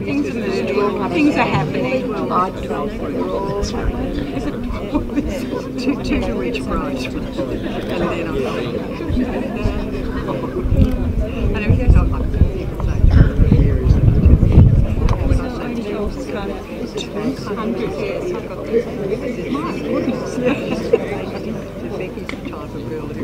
Things are moving. Things are happening. Two to each prize. And then and everything's not like that. You can say when I say 200, yes, I've got this. My goodness. Becky's the type of girl that I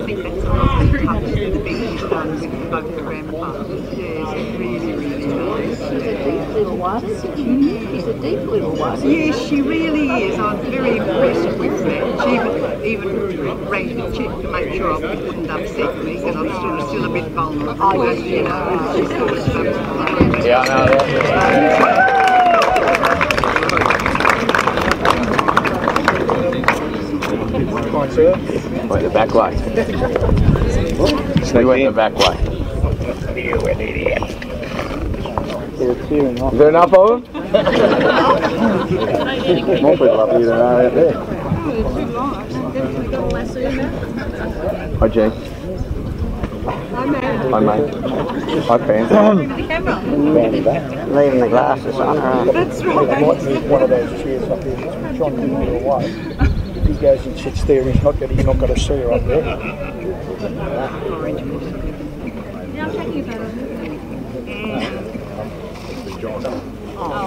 think that's the big he's done with both the grandfathers. Yes, really, really nice. She's a deep little one. She's a deep little one. Yes, she really is. I'm very impressed with that. She even rang the chick to make sure I wouldn't upset me because I'm still a bit vulnerable. Oh, yes, you know, she sort of Yeah, I know that. Wait, the back way. Stay went the back way. You an idiot. Is there enough of them? More people up here than are out there. Hi, Jane. Hi, mate. Hi, Pam. Leaving the glasses on her. That's right. There might be one of those chairs up there. John didn't get away. If he goes and sits there, you're not going to see her up there. Yeah, I'm taking a photo.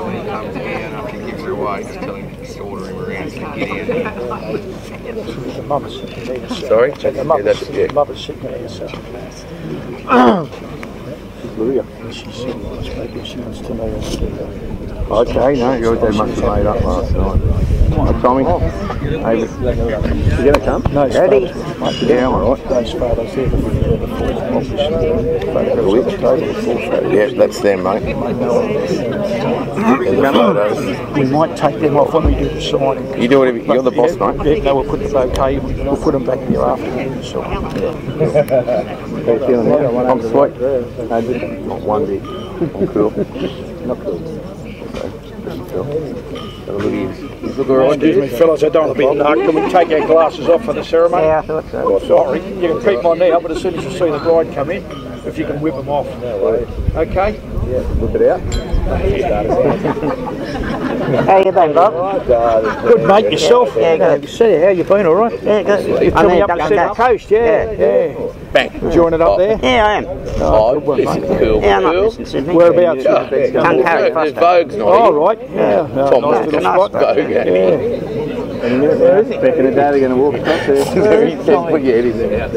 When he comes in, after he gives her away, just tell him to order him around so he can get in. The mother's sitting there. Sorry? The mother's sitting there. So. She's sitting there. She wants to know. Okay, no, they must have made up last night. Tommy, you gonna come? No, Ready? Yeah, I'm alright. Those photos there, the fourth. Yeah, that's them, mate. There's the photos. We might take them off when we do the signing. You do whatever, you're the boss, mate. Yeah, no, we'll put the bouquet, we'll put them back there after we do the signing. How you feeling now? I'm sweet. No, just not one bit. I'm cool. Not cool. Look alright. Excuse me, fellas, I don't want to be dark. Can we take our glasses off for the ceremony? Yeah, I thought so. Oh, sorry, you can keep mine now, but as soon as you see the bride come in, if you can whip them off. Okay? Yeah, whip it out. How you been, Bob? Good, mate, yourself? Yeah, good. You see, how you been, all right? Yeah, good. You're coming up the Central Coast, yeah. Bang. Joining up there? Yeah, I am. Oh, this is cool. Yeah, I'm not missing Sydney. Whereabouts? Tuncurry, There's Foster. Vogue's not Oh, here. right, yeah. Tom Nice little spot. Vogue. Yeah. Beck and Dad are going to walk across there. He said, put your head in there.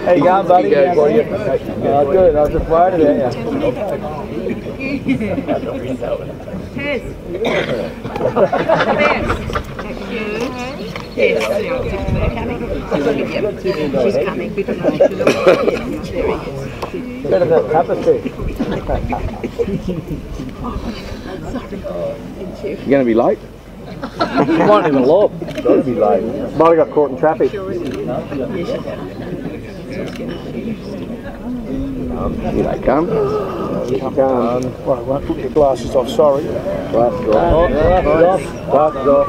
How you going, buddy? Good. Good, I was just worried about you. Tess. Yes, she's coming. Better than cup of tea. You going to be late? You might even lob. Got to be late. Might have got caught in traffic. Here they come. Well, I won't put your glasses off, sorry. Glasses off. Glasses off.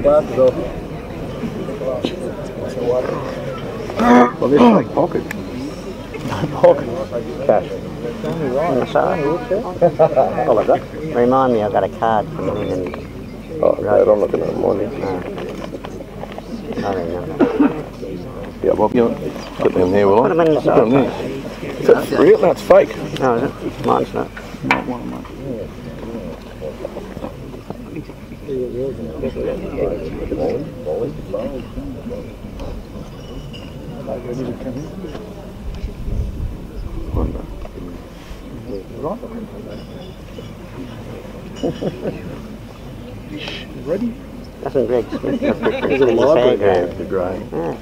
Glasses off. Well, this is like pocket. Pocket. Cash. Sorry. I'll have that. Remind me, I got a card from him. Oh, no, I'm not going to remind you. I remember. Yeah, well, you put them there, will I? Put them in the Put them there. Is that real? No, it's fake. No, is it? Mine's not. Not one of mine. Right. Ready? Doesn't Greg Smith have pictures? Is it a He's library? fairground. The grey. Yeah.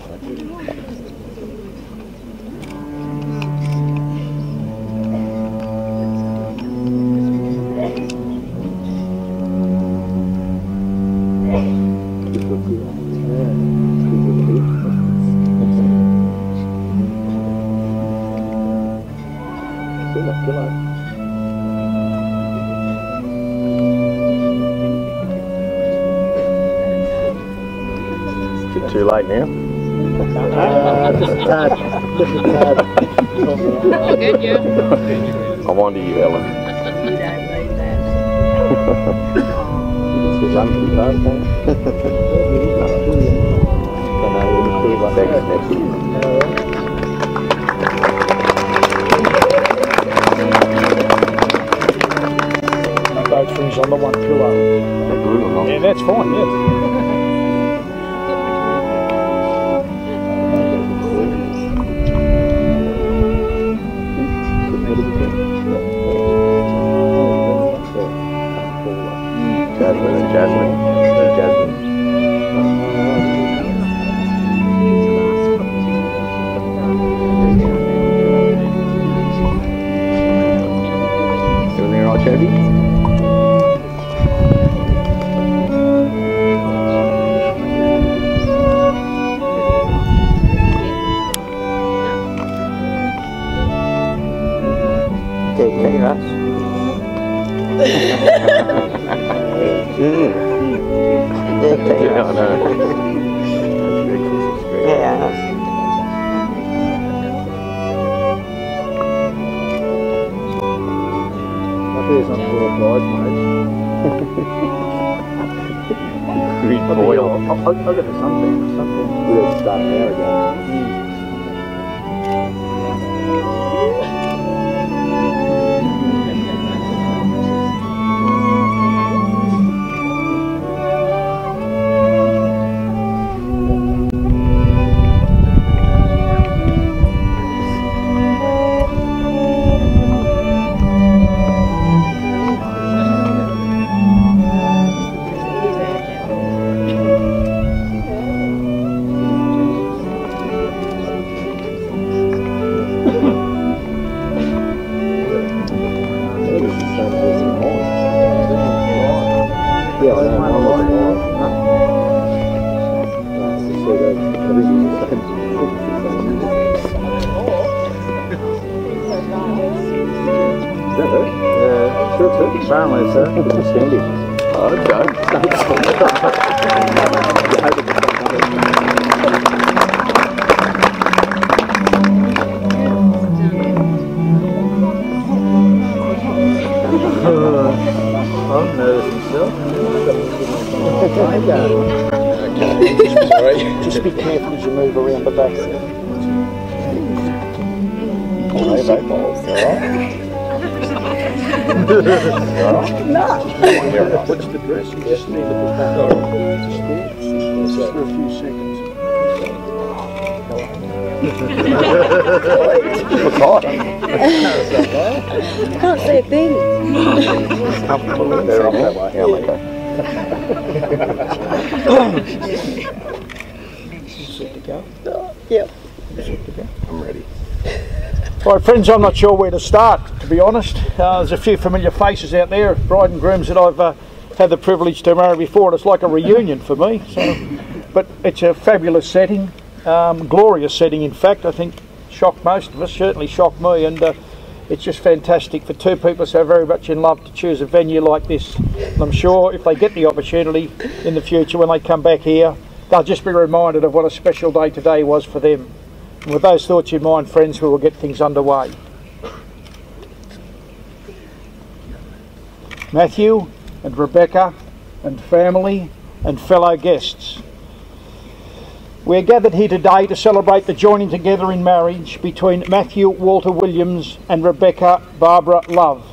Too late now. Just a tad. I wonder you, Ellen. Both things on the one pillow. Yeah, that's fine, yeah. I'll get to something. We'll start now again. Apparently, sir. Standing. Oh, okay. I'm nervous myself. Okay. Sorry. Just be careful as you move around the back. No. What's the dress? You just need to put that on. Just for a few seconds. What's hot? Can't see a thing. They're up that way. Yeah, set to go? Yep. Set to go. I'm ready. Right, friends, I'm not sure where to start, to be honest. There's a few familiar faces out there, bride and grooms that I've had the privilege to marry before, and it's like a reunion for me. So, but it's a fabulous setting, glorious setting in fact. I think shocked most of us, certainly shocked me, and it's just fantastic for two people so very much in love to choose a venue like this. And I'm sure if they get the opportunity in the future when they come back here, they'll just be reminded of what a special day today was for them. And with those thoughts in mind, friends, we will get things underway. Matthew and Rebecca and family and fellow guests, we are gathered here today to celebrate the joining together in marriage between Matthew Walter Williams and Rebecca Barbara Love.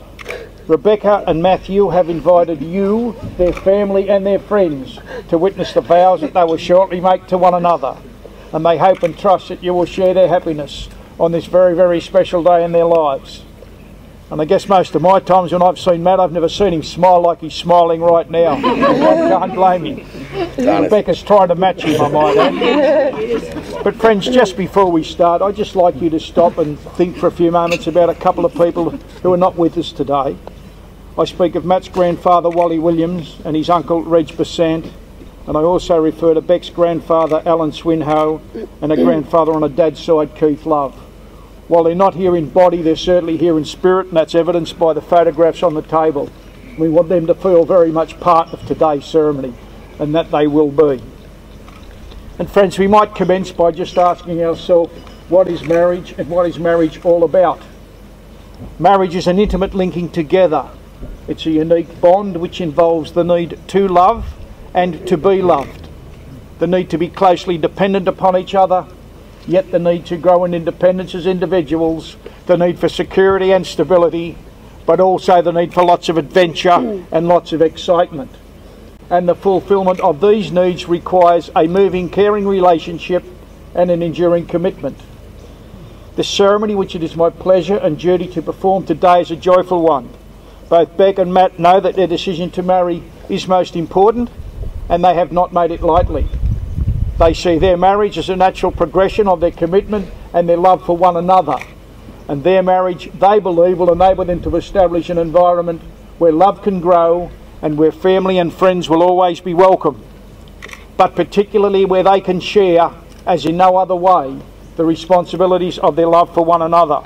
Rebecca and Matthew have invited you, their family and their friends to witness the vows that they will shortly make to one another. And they hope and trust that you will share their happiness on this very, very special day in their lives. And I guess most of my times when I've seen Matt, I've never seen him smile like he's smiling right now. I can't blame him. Rebecca's trying to match him, I might add. But friends, just before we start, I'd just like you to stop and think for a few moments about a couple of people who are not with us today. I speak of Matt's grandfather, Wally Williams, and his uncle, Reg Besant. And I also refer to Beck's grandfather, Alan Swinhoe, and a grandfather on a dad's side, Keith Love. While they're not here in body, they're certainly here in spirit, and that's evidenced by the photographs on the table. We want them to feel very much part of today's ceremony, and that they will be. And friends, we might commence by just asking ourselves, what is marriage, and what is marriage all about? Marriage is an intimate linking together. It's a unique bond which involves the need to love and to be loved, the need to be closely dependent upon each other, yet the need to grow in independence as individuals, the need for security and stability, but also the need for lots of adventure and lots of excitement. And the fulfilment of these needs requires a moving, caring relationship and an enduring commitment. The ceremony which it is my pleasure and duty to perform today is a joyful one. Both Beck and Matt know that their decision to marry is most important, and they have not made it lightly. They see their marriage as a natural progression of their commitment and their love for one another. And their marriage, they believe, will enable them to establish an environment where love can grow and where family and friends will always be welcome, but particularly where they can share, as in no other way, the responsibilities of their love for one another.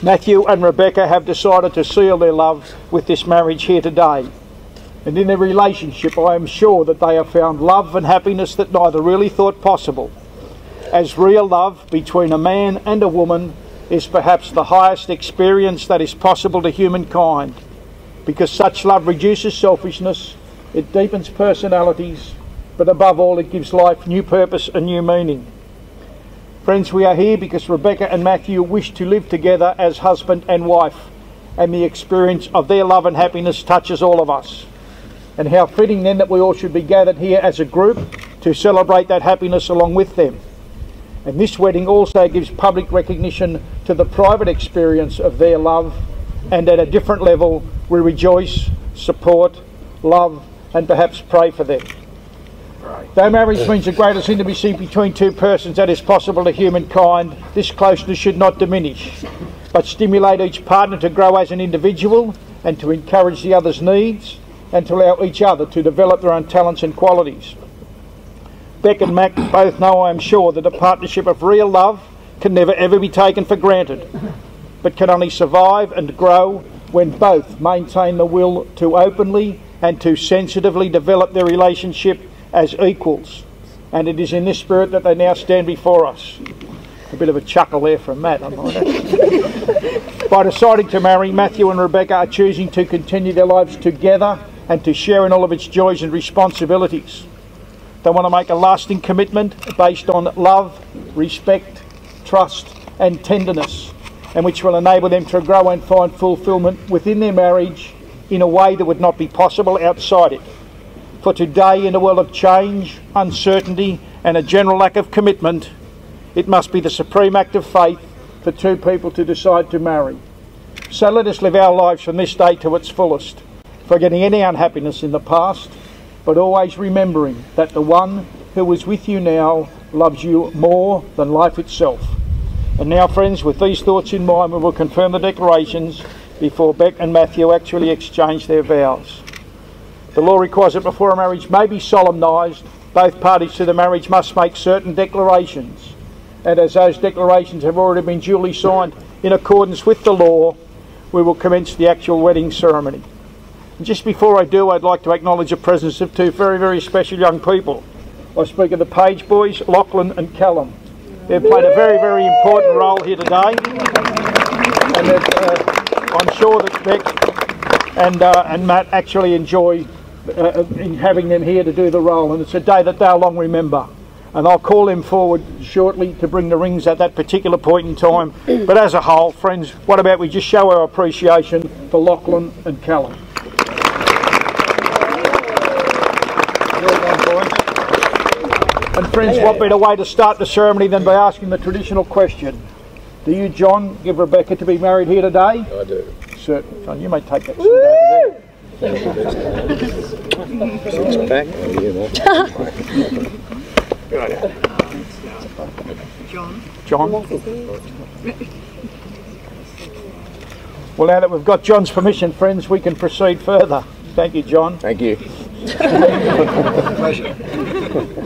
Matthew and Rebecca have decided to seal their love with this marriage here today. And in their relationship, I am sure that they have found love and happiness that neither really thought possible. As real love between a man and a woman is perhaps the highest experience that is possible to humankind, because such love reduces selfishness, it deepens personalities, but above all it gives life new purpose and new meaning. Friends, we are here because Rebecca and Matthew wish to live together as husband and wife, and the experience of their love and happiness touches all of us. And how fitting then that we all should be gathered here as a group to celebrate that happiness along with them. And this wedding also gives public recognition to the private experience of their love, and at a different level we rejoice, support, love and perhaps pray for them. Though marriage means the greatest intimacy between two persons that is possible to humankind, this closeness should not diminish, but stimulate each partner to grow as an individual and to encourage the other's needs, and to allow each other to develop their own talents and qualities. Beck and Matt both know, I am sure, that a partnership of real love can never ever be taken for granted, but can only survive and grow when both maintain the will to openly and to sensitively develop their relationship as equals. And it is in this spirit that they now stand before us. A bit of a chuckle there from Matt, I might add. By deciding to marry, Matthew and Rebecca are choosing to continue their lives together and to share in all of its joys and responsibilities. They want to make a lasting commitment based on love, respect, trust and tenderness, and which will enable them to grow and find fulfilment within their marriage in a way that would not be possible outside it. For today, in a world of change, uncertainty and a general lack of commitment, it must be the supreme act of faith for two people to decide to marry. So let us live our lives from this day to its fullest, forgetting any unhappiness in the past, but always remembering that the one who is with you now loves you more than life itself. And now, friends, with these thoughts in mind, we will confirm the declarations before Beck and Matthew actually exchange their vows. The law requires that before a marriage may be solemnised, both parties to the marriage must make certain declarations. And as those declarations have already been duly signed in accordance with the law, we will commence the actual wedding ceremony. And just before I do, I'd like to acknowledge the presence of two very, very special young people. I speak of the Page boys, Lachlan and Callum. They've played a very, very important role here today. And I'm sure that Beck and Matt actually enjoy in having them here to do the role. And it's a day that they'll long remember. And I'll call them forward shortly to bring the rings at that particular point in time. But as a whole, friends, what about we just show our appreciation for Lachlan and Callum. And friends, what better way to start the ceremony than by asking the traditional question, Do you, John, give Rebecca to be married here today? I do. Certainly. John, you may take that seat over there. Back. John. Well, now that we've got John's permission, friends, we can proceed further. Thank you, John. Thank you.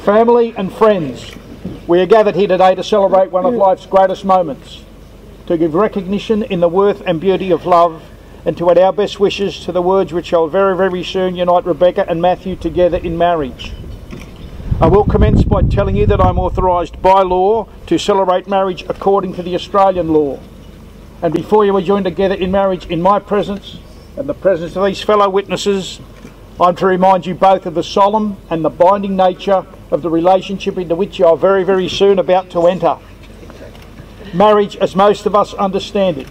Family and friends, we are gathered here today to celebrate one of life's greatest moments, to give recognition in the worth and beauty of love, and to add our best wishes to the words which shall very, very soon unite Rebecca and Matthew together in marriage. I will commence by telling you that I'm authorised by law to celebrate marriage according to the Australian law. And before you are joined together in marriage in my presence and the presence of these fellow witnesses, I'm to remind you both of the solemn and the binding nature of the relationship into which you are very, very soon about to enter. Marriage, as most of us understand it,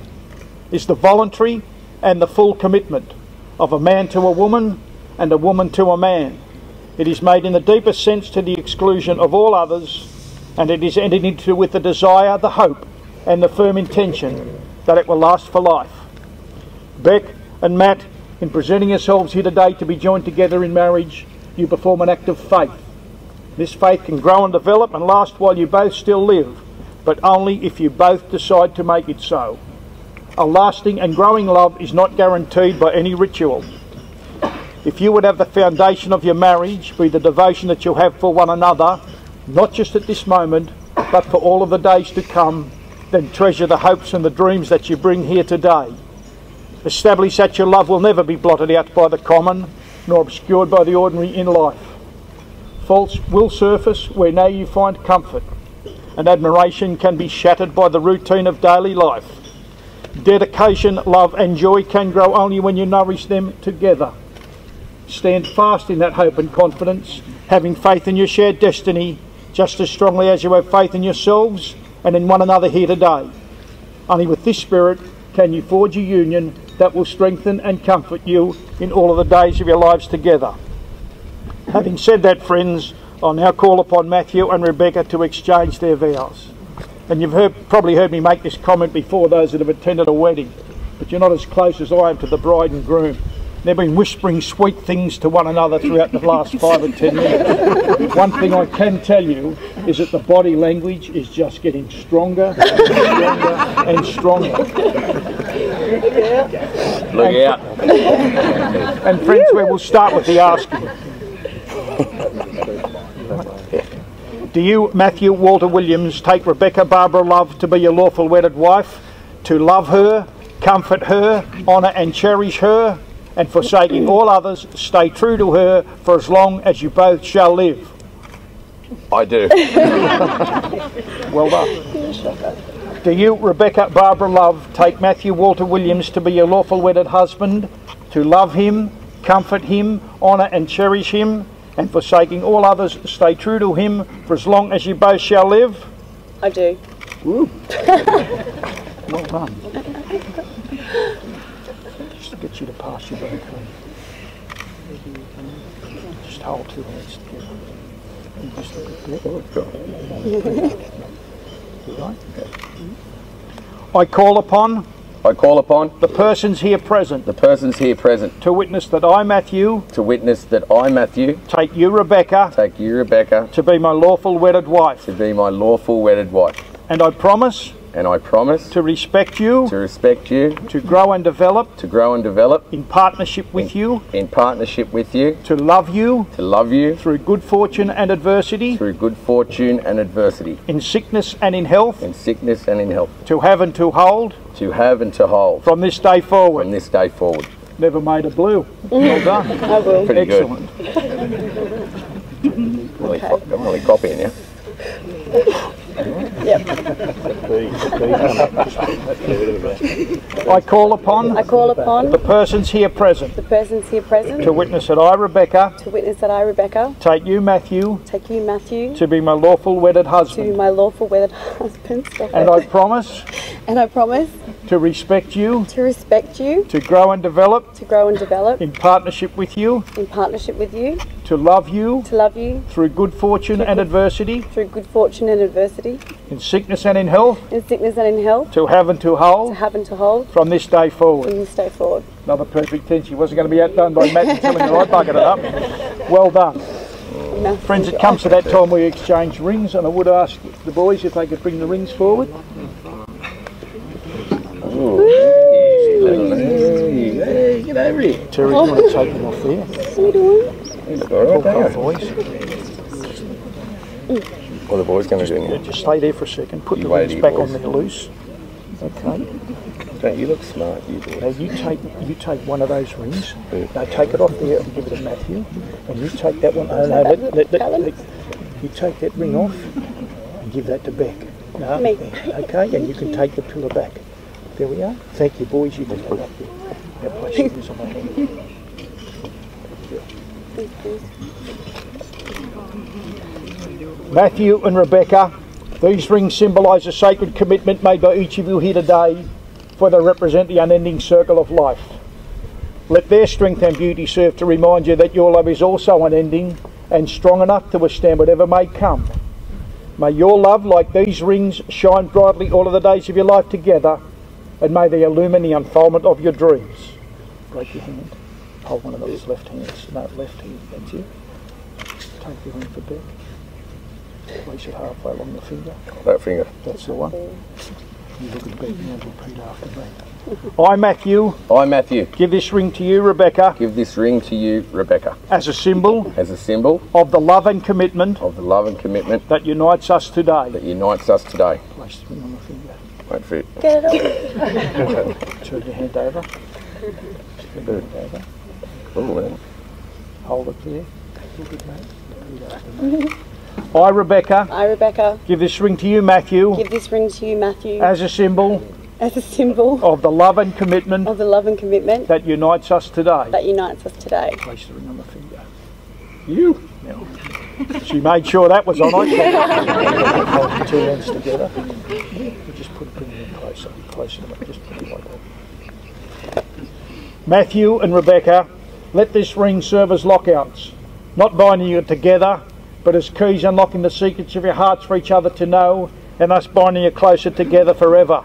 is the voluntary and the full commitment of a man to a woman and a woman to a man. It is made in the deepest sense to the exclusion of all others, and it is entered into with the desire, the hope and the firm intention that it will last for life. Beck and Matt, in presenting yourselves here today to be joined together in marriage, you perform an act of faith. This faith can grow and develop and last while you both still live, but only if you both decide to make it so. A lasting and growing love is not guaranteed by any ritual. If you would have the foundation of your marriage be the devotion that you have for one another, not just at this moment, but for all of the days to come, then treasure the hopes and the dreams that you bring here today. Establish that your love will never be blotted out by the common, nor obscured by the ordinary in life. Faults will surface where now you find comfort, and admiration can be shattered by the routine of daily life. Dedication, love and joy can grow only when you nourish them together. Stand fast in that hope and confidence, having faith in your shared destiny, just as strongly as you have faith in yourselves and in one another here today. Only with this spirit can you forge a union that will strengthen and comfort you in all of the days of your lives together. Having said that, friends, I'll now call upon Matthew and Rebecca to exchange their vows. And you've probably heard me make this comment before, those that have attended a wedding, but you're not as close as I am to the bride and groom. They've been whispering sweet things to one another throughout the last 5 or 10 minutes. One thing I can tell you is that the body language is just getting stronger and stronger and stronger. Look out. And friends, we will start with the asking. Do you, Matthew Walter Williams, take Rebecca Barbara Love to be your lawful wedded wife, to love her, comfort her, honour and cherish her, and forsaking all others, stay true to her for as long as you both shall live? I do. Well done. Do you, Rebecca Barbara Love, take Matthew Walter Williams to be your lawful wedded husband, to love him, comfort him, honour and cherish him, and forsaking all others, stay true to him for as long as you both shall live? I do. Woo. Well done. Just to get you to pass your vote. Just hold two hands together. And just look at that. Right. I call upon the persons here present to witness that I, Matthew, take you, Rebecca, to be my lawful wedded wife. And I promise to respect you, to grow and develop in partnership with you, to love you through good fortune and adversity, in sickness and in health, to have and to hold from this day forward. Never made a blue. Well done. I will. Pretty Excellent. Good. Only copying you. Yep. I call upon the persons here present to witness that I, Rebecca, take you, Matthew, to be my lawful wedded husband. And I promise to respect you, to grow and develop in in partnership with you, to love you to love you through good fortune and adversity, through good fortune and adversity, in sickness and in health, in sickness and in health, to have and to to hold have and to hold from this day forward. from this day forward. Another perfect 10. She wasn't going to be outdone by Matt and telling her I buggered it up. Well done. No, Friends, it comes to that time we exchange rings, and I would ask the boys if they could bring the rings forward. Hey, get over here. Terry, you want to take them off there? Boys. What are the boys going to do now? Just stay there for a second. Put the You wait rings here, back boys. on there loose. Okay. Don't you look smart, you boys. Now you take one of those rings. Now take it off there and give it to Matthew. And you take that one. You take that ring off and give that to Beck. No, Me. okay, and you can take the pillar back. There we are. Thank you, boys. You can put it up there. Now place the rings on my hand. Matthew and Rebecca, these rings symbolise a sacred commitment made by each of you here today, for they represent the unending circle of life. Let their strength and beauty serve to remind you that your love is also unending and strong enough to withstand whatever may come. May your love, like these rings, shine brightly all of the days of your life together, and may they illumine the unfoldment of your dreams. Break your hand. Hold one of those left hands. No, left hand. That's it. Take the ring for Beck. Place it halfway along the finger. That finger. That's the one. You look at Beck and repeat after me. I, Matthew, I, Matthew, give this ring to you, Rebecca, give this ring to you, Rebecca, as a symbol as a symbol of the love and commitment of the love and commitment that unites us today. that unites us today. Place the ring on the finger. Won't fit. Get it off. Turn your hand over. Turn your hand over. Oh, man. Hold it there. Look at mate. Repeat after me. I, Rebecca, I, Rebecca, give this ring to you, Matthew, give this ring to you, Matthew, as a symbol as a symbol of the love and commitment of the love and commitment that unites us today. that unites us today. Place the ring on the finger. You. Now, she made sure that was on. I can't hold the two ends together. You just bring it in closer to it. Just put it like that. Matthew and Rebecca, let this ring serve as lockouts, not binding you together, but as keys unlocking the secrets of your hearts for each other to know, and thus binding you closer together forever.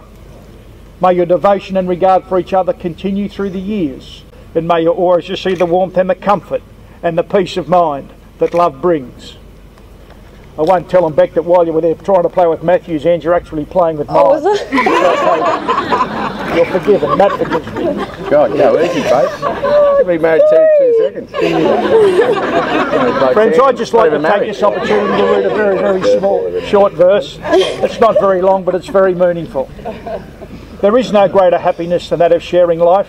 May your devotion and regard for each other continue through the years, and may you always see the warmth and the comfort and the peace of mind that love brings. I won't tell them, Beck, that while you were there trying to play with Matthew's hands, you're actually playing with mine. Oh, was it? You're forgiven. Matt forgives me. God, go easy, babe. You'll be married 2 seconds. Friends, I'd just like to take this opportunity to read a very, very small, short verse. It's not very long, but it's very meaningful. There is no greater happiness than that of sharing life,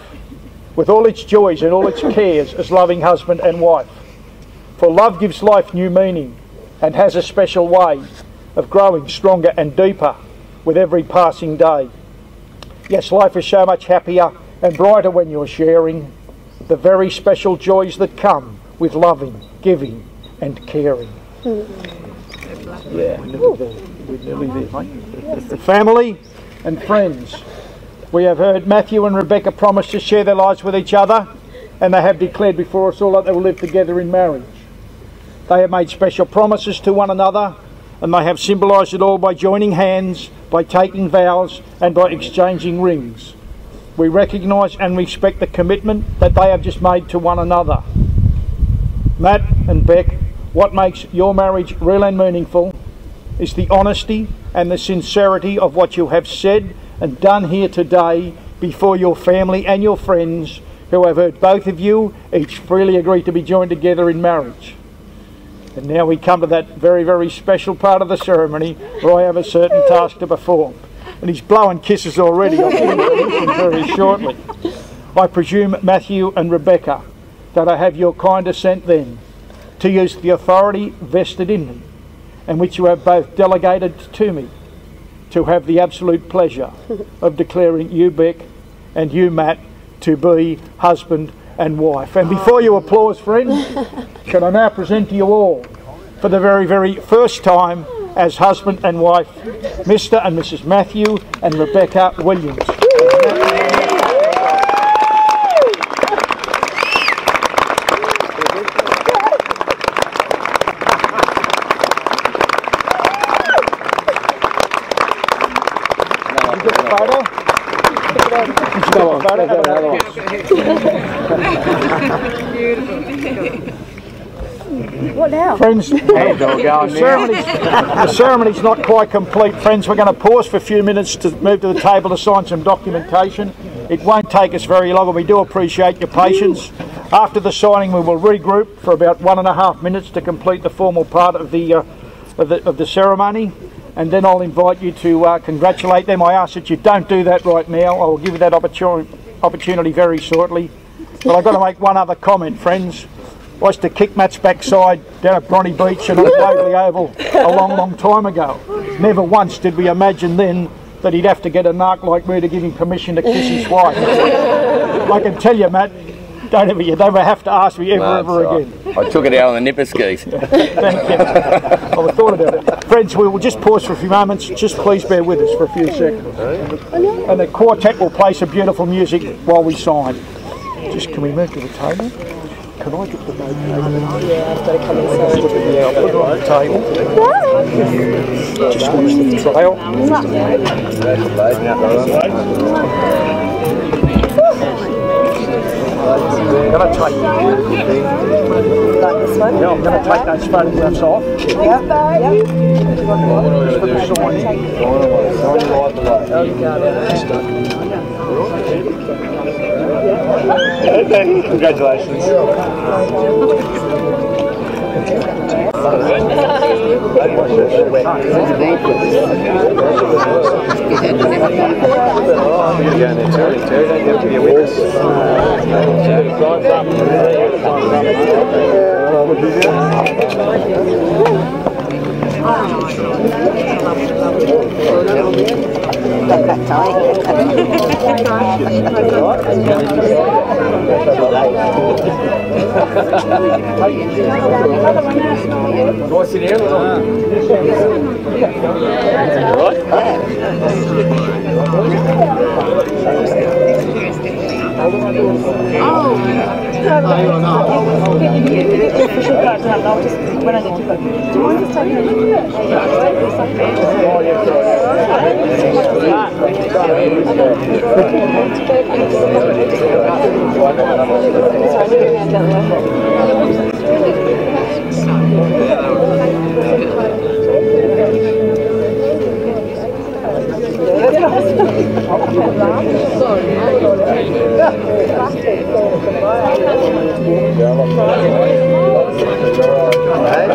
with all its joys and all its cares, as loving husband and wife. For love gives life new meaning, and has a special way of growing stronger and deeper with every passing day. Yes, life is so much happier and brighter when you're sharing the very special joys that come with loving, giving and caring. Yeah, we're nearly there, mate. Family and friends, we have heard Matthew and Rebecca promise to share their lives with each other, and they have declared before us all that they will live together in marriage. They have made special promises to one another, and they have symbolised it all by joining hands, by taking vows and by exchanging rings. We recognise and respect the commitment that they have just made to one another. Matt and Beck, what makes your marriage real and meaningful is the honesty and the sincerity of what you have said and done here today before your family and your friends, who have heard both of you each freely agree to be joined together in marriage. And now we come to that very, very special part of the ceremony where I have a certain task to perform. And he's blowing kisses already. I'll give him very shortly. I presume, Matthew and Rebecca, that I have your kind assent then to use the authority vested in me, and which you have both delegated to me, to have the absolute pleasure of declaring you, Beck, and you, Matt, to be husband and wife. And before you applause, friends, can I now present to you all, for the very, very first time as husband and wife, Mr. and Mrs. Matthew and Rebecca Williams. What now? Friends, the ceremony's not quite complete, friends. We're going to pause for a few minutes to move to the table to sign some documentation. It won't take us very long, and we do appreciate your patience. After the signing, we will regroup for about 1.5 minutes to complete the formal part of the ceremony, and then I'll invite you to congratulate them. I ask that you don't do that right now. I will give you that opportunity very shortly. But I've got to make one other comment, friends. I used to kick Matt's backside down at Bronny Beach and at Waverley Oval a long time ago. Never once did we imagine then that he'd have to get a narc like me to give him permission to kiss his wife. I can tell you, Matt, you never have to ask me ever again. I took it out on the nipper skis. Thank you. I thought about it. Friends, we will just pause for a few moments. Just please bear with us for a few seconds. And the quartet will play some beautiful music while we sign. Just can we move to the table? Can I get the note? Yeah, I've got to come inside. Yeah, I'll put it on the table. Just watch the trail. I'm going to take Like this one? I'm going to take those photographs off. Congratulations. Hey,